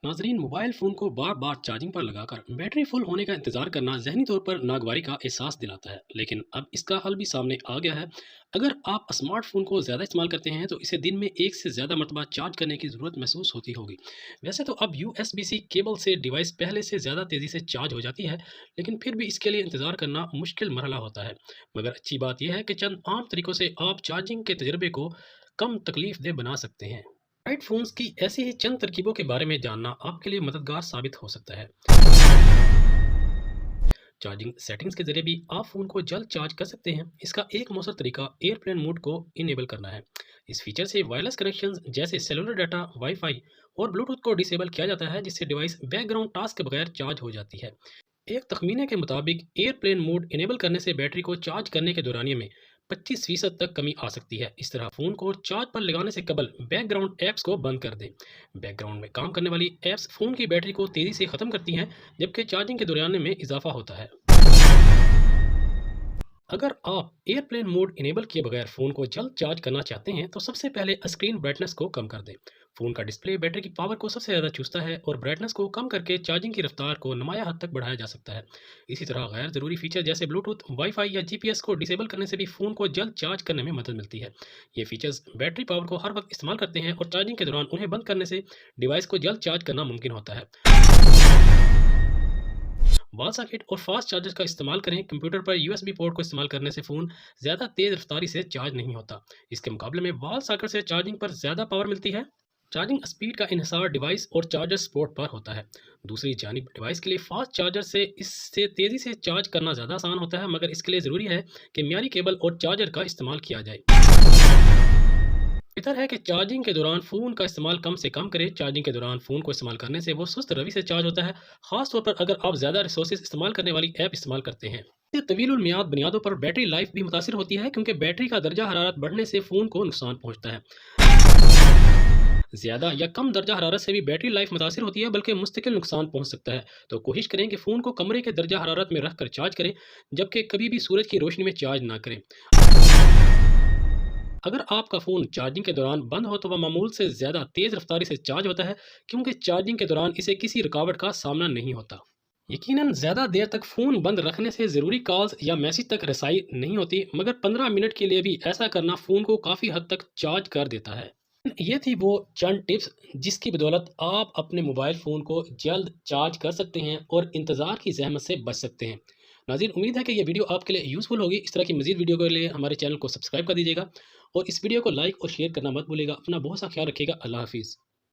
नाजरीन, mobile phone को बार बार charging पर लगाकर बैटरी फुल होने का इंतज़ार करना जहनी तौर पर नागवारी का एहसास दिलाता है। लेकिन अब इसका हल भी सामने आ गया है। अगर आप स्मार्टफोन को ज़्यादा इस्तेमाल करते हैं तो इसे दिन में एक से ज़्यादा मरतबा चार्ज करने की ज़रूरत महसूस होती होगी। वैसे तो अब USB-C केबल से डिवाइस पहले से ज़्यादा तेज़ी से चार्ज हो जाती है, लेकिन फिर भी इसके लिए इंतज़ार करना मुश्किल मरहला होता है। मगर अच्छी बात यह है कि चंद आम तरीक़ों से आप चार्जिंग के तजर्बे को कम तकलीफ दे बना सकते हैं। एंड्रॉइड फ़ोन्स की ऐसी ही चंद तरकीबों के बारे में जानना आपके लिए मददगार साबित हो सकता है। चार्जिंग सेटिंग्स के जरिए भी आप फ़ोन को जल्द चार्ज कर सकते हैं। इसका एक मौसर तरीका एयरप्लेन मोड को इनेबल करना है। इस फीचर से वायरलेस कनेक्शंस जैसे सेलुलर डाटा, वाईफाई और ब्लूटूथ को डिसेबल किया जाता है, जिससे डिवाइस बैकग्राउंड टास्क के बगैर चार्ज हो जाती है। एक तखमीने के मुताबिक एयरप्लेन मोड इनेबल करने से बैटरी को चार्ज करने के दौरानिए में 25% तक कमी आ सकती है। इस तरह फ़ोन को चार्ज पर लगाने से कबल बैकग्राउंड ऐप्स को बंद कर दें। बैकग्राउंड में काम करने वाली ऐप्स फ़ोन की बैटरी को तेज़ी से ख़त्म करती हैं, जबकि चार्जिंग के दौरान में इजाफा होता है। अगर आप एयरप्लेन मोड इनेबल किए बगैर फ़ोन को जल्द चार्ज करना चाहते हैं तो सबसे पहले स्क्रीन ब्राइटनेस को कम कर दें। फ़ोन का डिस्प्ले बैटरी की पावर को सबसे ज़्यादा चूसता है और ब्राइटनेस को कम करके चार्जिंग की रफ्तार को नुमाया हद तक बढ़ाया जा सकता है। इसी तरह गैर ज़रूरी फीचर जैसे ब्लूटूथ, वाईफाई या जीपीएस को डिसेबल करने से भी फ़ोन को जल्द चार्ज करने में मदद मिलती है। ये फीचर्स बैटरी पावर को हर वक्त इस्तेमाल करते हैं और चार्जिंग के दौरान उन्हें बंद करने से डिवाइस को जल्द चार्ज करना मुमकिन होता है। वॉल सॉकेट और फास्ट चार्जर का इस्तेमाल करें। कंप्यूटर पर यूएसबी पोर्ट को इस्तेमाल करने से फ़ोन ज़्यादा तेज़ रफ्तारी से चार्ज नहीं होता। इसके मुकाबले में वॉल सॉकेट से चार्जिंग पर ज़्यादा पावर मिलती है। चार्जिंग स्पीड का इन्हिसार डिवाइस और चार्जर सपोर्ट पर होता है। दूसरी जानिब डिवाइस के लिए फास्ट चार्जर से इससे तेज़ी से चार्ज करना ज़्यादा आसान होता है, मगर इसके लिए ज़रूरी है कि मियारी केबल और चार्जर का इस्तेमाल किया जाए। बेहतर है कि चार्जिंग के दौरान फ़ोन का इस्तेमाल कम से कम करें। चार्जिंग के दौरान फ़ोन को इस्तेमाल करने से वो सुस्त रवि से चार्ज होता है, ख़ास तौर पर अगर आप ज़्यादा रिसोर्सेज इस्तेमाल करने वाली ऐप इस्तेमाल करते हैं। ये तवीलुल मियाद बुनियादों पर बैटरी लाइफ भी मुतासिर होती है, क्योंकि बैटरी का दर्जा हरारत बढ़ने से फ़ोन को नुकसान पहुँचता है। ज़्यादा या कम दर्जा हरारत से भी बैटरी लाइफ मुतासिर होती है, बल्कि मुस्तकिल नुकसान पहुँच सकता है। तो कोशिश करें कि फ़ोन को कमरे के दर्जा हरारत में रख कर चार्ज करें, जबकि कभी भी सूरज की रोशनी में चार्ज ना करें। अगर आपका फ़ोन चार्जिंग के दौरान बंद हो तो वह मामूल से ज़्यादा तेज़ रफ्तारी से चार्ज होता है, क्योंकि चार्जिंग के दौरान इसे किसी रुकावट का सामना नहीं होता। यकीनन ज़्यादा देर तक फ़ोन बंद रखने से ज़रूरी कॉल्स या मैसेज तक रसाई नहीं होती, मगर 15 मिनट के लिए भी ऐसा करना फ़ोन को काफ़ी हद तक चार्ज कर देता है। ये थी वो चंद टिप्स जिसकी बदौलत आप अपने मोबाइल फ़ोन को जल्द चार्ज कर सकते हैं और इंतज़ार की ज़हमत से बच सकते हैं। नाज़रीन, उम्मीद है कि ये वीडियो आपके लिए यूज़फुल होगी। इस तरह की मज़ीद वीडियो के लिए हमारे चैनल को सब्सक्राइब कर दीजिएगा और इस वीडियो को लाइक और शेयर करना मत भूलिएगा। अपना बहुत सा ख्याल रखिएगा। अल्लाह हाफ़िज़।